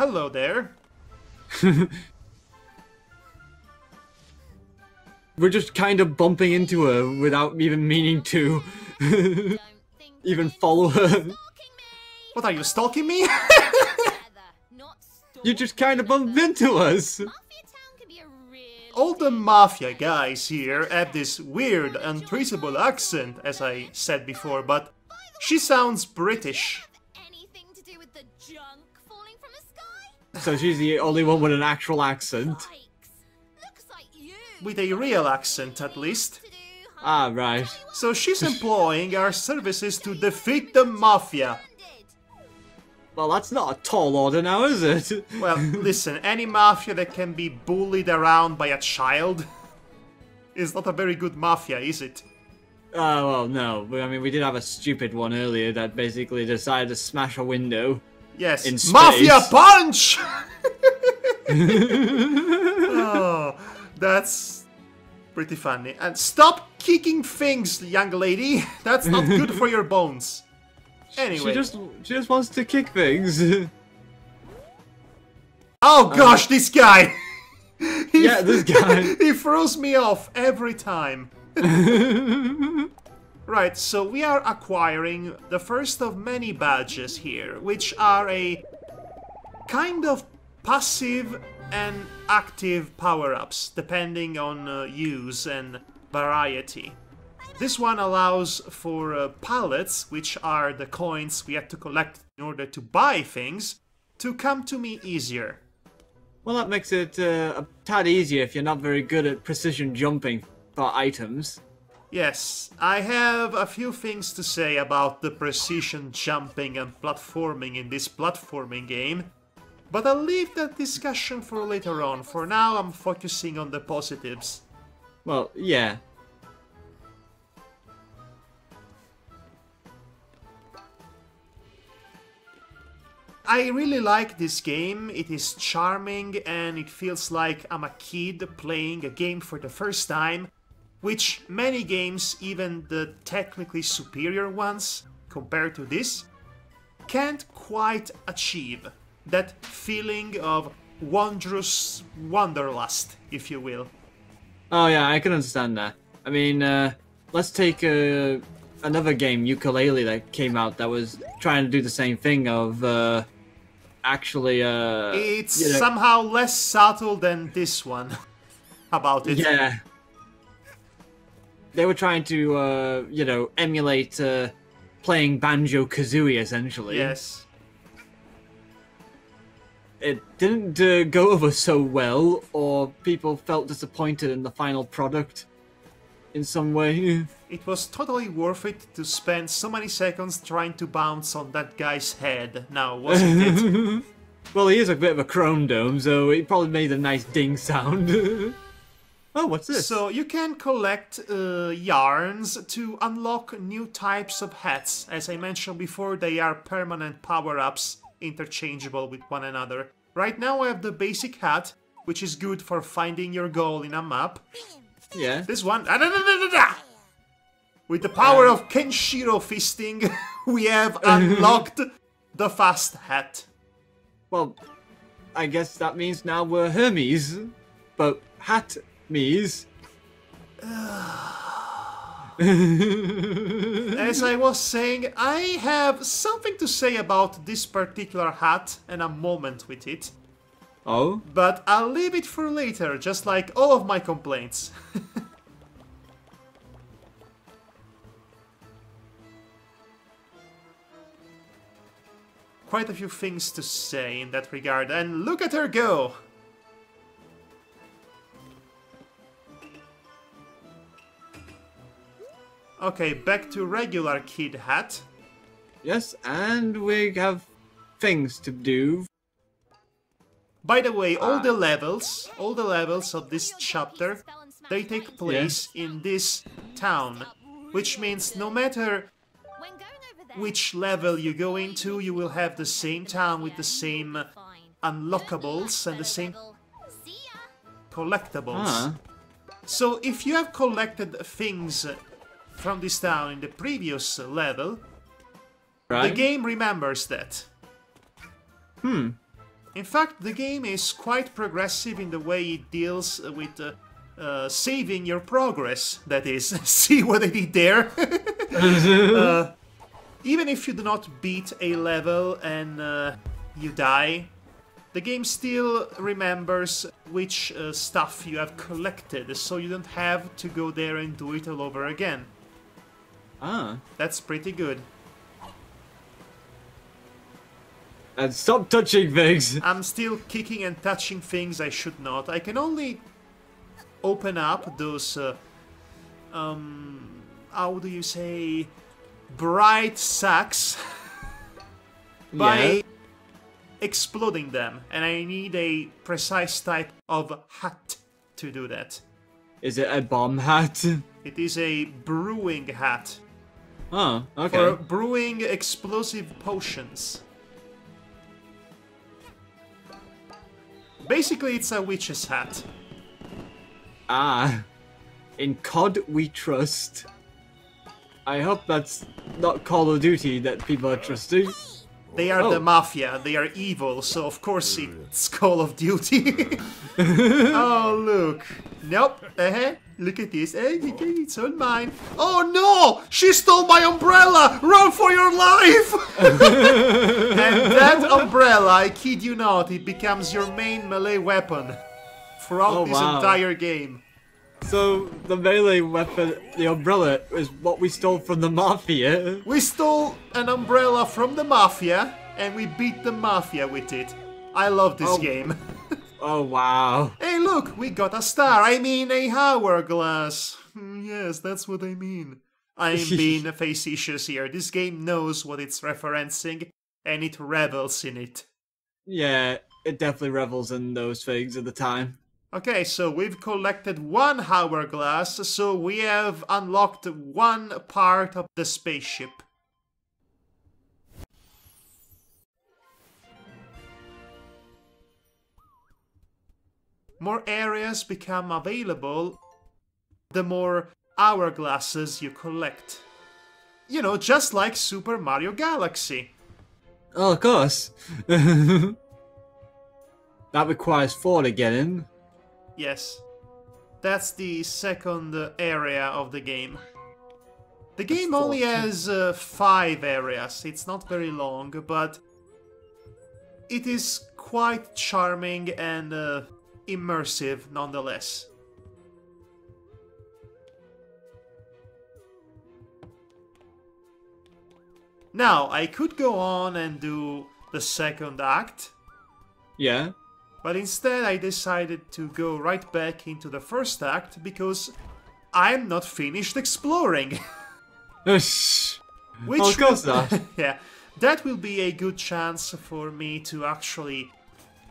Hello there. We're just kind of bumping into her without even meaning to even follow her. What are you, stalking me? You just kind of bumped into us. All the mafia guys here have this weird, untraceable accent, as I said before, but she sounds British. So she's the only one with an actual accent. With a real accent, at least. Ah, right. So she's employing our services to defeat the mafia. Well, that's not a tall order now, is it? Well, listen, any mafia that can be bullied around by a child is not a very good mafia, is it? Well, no. I mean, we did have a stupid one earlier that basically decided to smash a window. Yes. In space. Mafia punch! Oh, that's pretty funny. And stop kicking things, young lady. That's not good for your bones. Anyway. She just wants to kick things. Oh gosh, this guy! Yeah, this guy. He throws me off every time. Right, so we are acquiring the first of many badges here, which are a kind of passive and active power-ups, depending on use and variety. This one allows for pallets, which are the coins we have to collect in order to buy things, to come to me easier. Well, that makes it a tad easier if you're not very good at precision jumping for items. Yes, I have a few things to say about the precision jumping and platforming in this platforming game, but I'll leave that discussion for later on. For now, I'm focusing on the positives. Well, yeah. I really like this game. It is charming and it feels like I'm a kid playing a game for the first time, which many games, even the technically superior ones compared to this, can't quite achieve. That feeling of wondrous wanderlust, if you will. Oh yeah, I can understand that. I mean, let's take another game, Ukulele, that came out that was trying to do the same thing of actually it's you know, somehow less subtle than this one about it. Yeah. They were trying to you know, emulate playing Banjo-Kazooie essentially. Yes. It didn't go over so well, or people felt disappointed in the final product in some way. It was totally worth it to spend so many seconds trying to bounce on that guy's head, now wasn't it? Well, he is a bit of a chrome dome, so it probably made a nice ding sound. Oh, what's this? So you can collect yarns to unlock new types of hats. As I mentioned before, they are permanent power-ups, interchangeable with one another. Right now I have the basic hat, which is good for finding your goal in a map. Yeah. This one, with the power of Kenshiro fisting, we have unlocked the fast hat. Well, I guess that means now we're Hermes, but hat-mies. As I was saying, I have something to say about this particular hat and a moment with it. Oh? But I'll leave it for later, just like all of my complaints. Quite a few things to say in that regard, and look at her go! Okay, back to regular kid hat. Yes, and we have things to do. By the way, all the levels of this chapter, they take place in this town, which means no matter which level you go into, you will have the same town with the same unlockables and the same collectibles. So if you have collected things from this town in the previous level, the game remembers that. In fact, the game is quite progressive in the way it deals with saving your progress, that is. See what I did there? Even if you do not beat a level and you die, the game still remembers which stuff you have collected, so you don't have to go there and do it all over again. Ah. That's pretty good. And stop touching things! I'm still kicking and touching things I should not. I can only open up those, how do you say, bright sacks by exploding them. And I need a precise type of hat to do that. Is it a bomb hat? It is a brewing hat. Oh, okay. For brewing explosive potions. Basically, it's a witch's hat. Ah. In COD we trust. I hope that's not Call of Duty that people are trusting. They are the Mafia, they are evil, so of course it's Call of Duty. Oh, look. Nope. Look at this. It's all mine. Oh no! She stole my umbrella! Run for your life! And that umbrella, I kid you not, it becomes your main melee weapon throughout this entire game. So, the melee weapon, the umbrella, is what we stole from the Mafia? We stole an umbrella from the Mafia, and we beat the Mafia with it. I love this game. Oh, wow. Hey, look, we got a star. I mean, a hourglass. Yes, that's what I mean. I'm being facetious here. This game knows what it's referencing, and it revels in it. Yeah, it definitely revels in those things at the time. Okay, so we've collected one hourglass, so we have unlocked one part of the spaceship. More areas become available, the more hourglasses you collect. You know, just like Super Mario Galaxy. Oh, of course. That requires 4 to get in. Yes. That's the second area of the game. The game only has 5 areas. It's not very long, but it is quite charming and immersive nonetheless. Now, I could go on and do the second act. Yeah. But instead I decided to go right back into the first act because I'm not finished exploring. Which Which of course not. Yeah, that will be a good chance for me to actually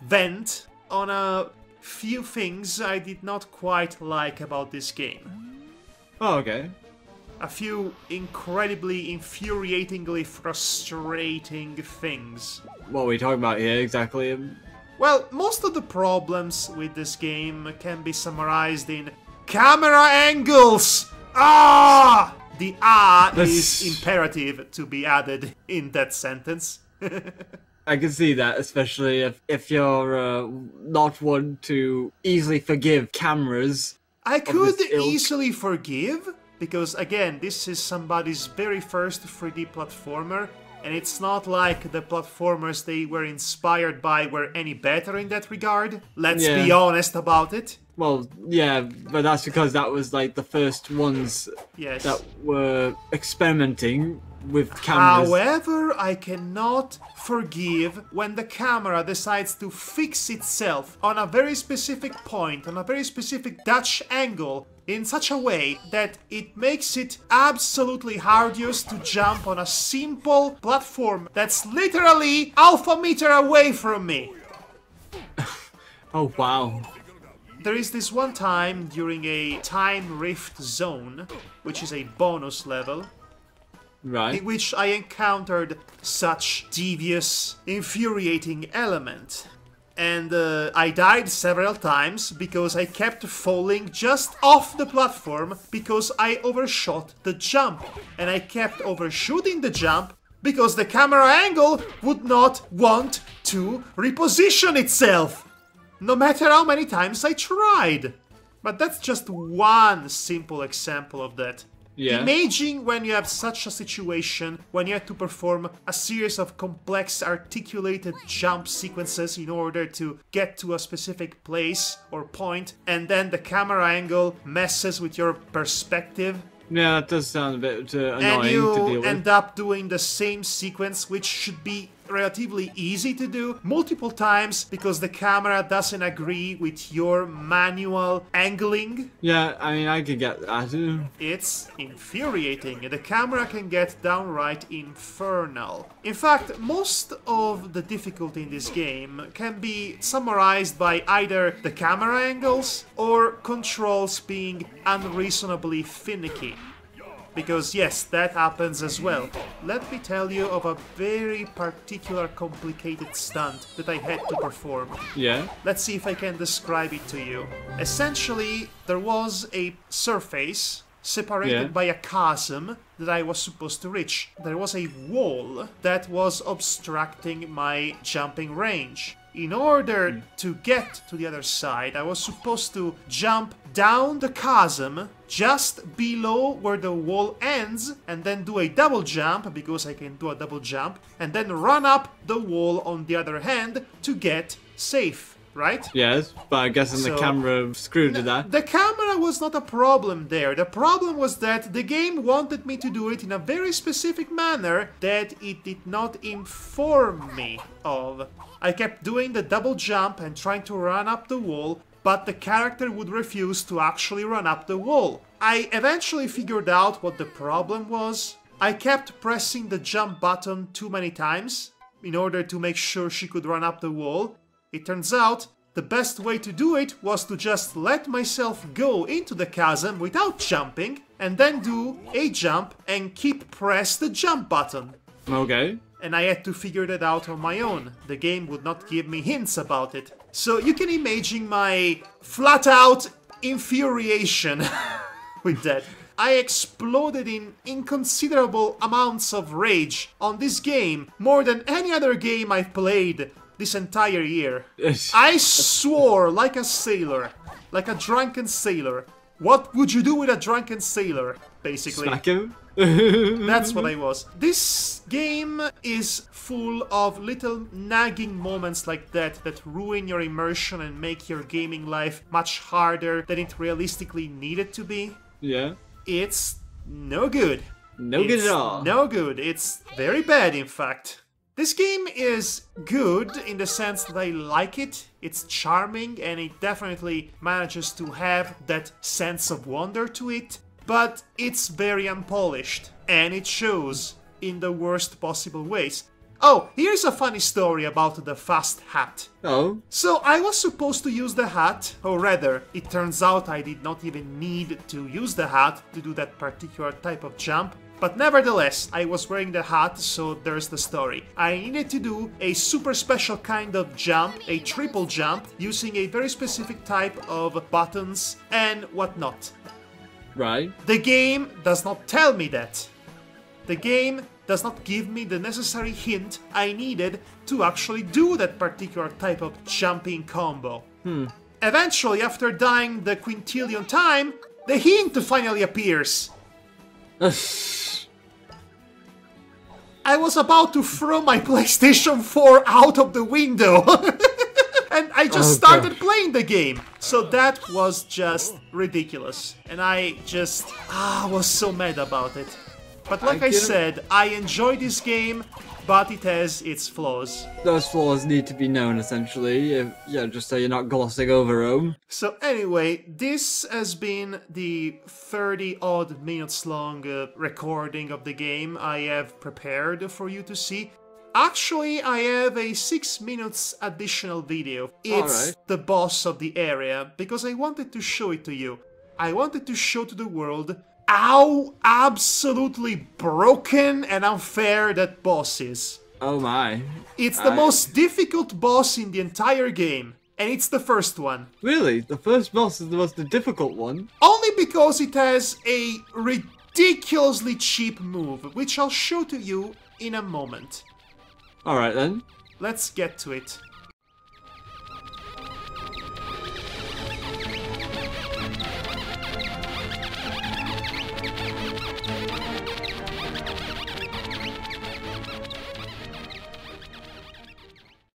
vent on a few things I did not quite like about this game. Oh, okay. A few incredibly, infuriatingly frustrating things. What are we talking about here exactly? Well, most of the problems with this game can be summarized in camera angles! Ah! The is imperative to be added in that sentence. I can see that, especially if you're not one to easily forgive cameras. I could easily forgive, because again, this is somebody's very first 3D platformer, and it's not like the platformers they were inspired by were any better in that regard. Let's be honest about it. Well, yeah, but that's because that was like the first ones that were experimenting with cameras. However, I cannot forgive when the camera decides to fix itself on a very specific point, on a very specific Dutch angle, in such a way that it makes it absolutely arduous to jump on a simple platform that's literally half a meter away from me. Oh, wow. There is this one time during a time rift zone, which is a bonus level, in which I encountered such devious, infuriating element. And I died several times because I kept falling just off the platform because I overshot the jump. And I kept overshooting the jump because the camera angle would not want to reposition itself, no matter how many times I tried. But that's just one simple example of that. Yeah. Imagine when you have such a situation, when you have to perform a series of complex articulated jump sequences in order to get to a specific place or point, and then the camera angle messes with your perspective. Yeah, that does sound a bit annoying And to you deal with. end up doing the same sequence, which should be relatively easy to do multiple times because the camera doesn't agree with your manual angling. Yeah, I mean, I could get that. It's infuriating. The camera can get downright infernal. In fact, most of the difficulty in this game can be summarized by either the camera angles or controls being unreasonably finicky. Because yes, that happens as well. Let me tell you of a very particular complicated stunt that I had to perform. Yeah. Let's see if I can describe it to you. Essentially, there was a surface separated by a chasm that I was supposed to reach. There was a wall that was obstructing my jumping range. In order to get to the other side, I was supposed to jump down the chasm just below where the wall ends and then do a double jump, because I can do a double jump, and then run up the wall on the other hand to get safe, right? Yes, but I guess the camera screwed with that. The camera was not a problem there. The problem was that the game wanted me to do it in a very specific manner that it did not inform me of. I kept doing the double jump and trying to run up the wall, but the character would refuse to actually run up the wall. I eventually figured out what the problem was. I kept pressing the jump button too many times in order to make sure she could run up the wall. It turns out the best way to do it was to just let myself go into the chasm without jumping and then do a jump and keep press the jump button. Okay. And I had to figure that out on my own. The game would not give me hints about it. So you can imagine my flat-out infuriation with that. I exploded in inconsiderable amounts of rage on this game, more than any other game I've played this entire year. I swore like a sailor, like a drunken sailor. What would you do with a drunken sailor, basically? Smack him? That's what I was. This game is full of little nagging moments like that that ruin your immersion and make your gaming life much harder than it realistically needed to be. Yeah. It's no good. No good at all. No good. It's very bad, in fact. This game is good in the sense that I like it. It's charming and it definitely manages to have that sense of wonder to it. But it's very unpolished, and it shows in the worst possible ways. Oh, here's a funny story about the fast hat. Oh? So I was supposed to use the hat, or rather, it turns out I did not even need to use the hat to do that particular type of jump. But nevertheless, I was wearing the hat, so there's the story. I needed to do a super special kind of jump, a triple jump, using a very specific type of buttons and whatnot. Right. The game does not tell me that. The game does not give me the necessary hint I needed to actually do that particular type of jumping combo. Eventually, after dying the quintillion time, the hint finally appears. I was about to throw my PlayStation 4 out of the window. And I just started playing the game. So that was just ridiculous. And I just was so mad about it. But like I said, I enjoy this game, but it has its flaws. Those flaws need to be known, essentially. Yeah, just so you're not glossing over them. So anyway, this has been the 30-odd minutes long recording of the game I have prepared for you to see. Actually, I have a 6 minutes additional video. It's the boss of the area, because I wanted to show it to you. I wanted to show to the world how absolutely broken and unfair that boss is. Oh my. It's the most difficult boss in the entire game, and it's the first one. Really? The first boss is the most difficult one? Only because it has a ridiculously cheap move, which I'll show to you in a moment. Alright then. let's get to it.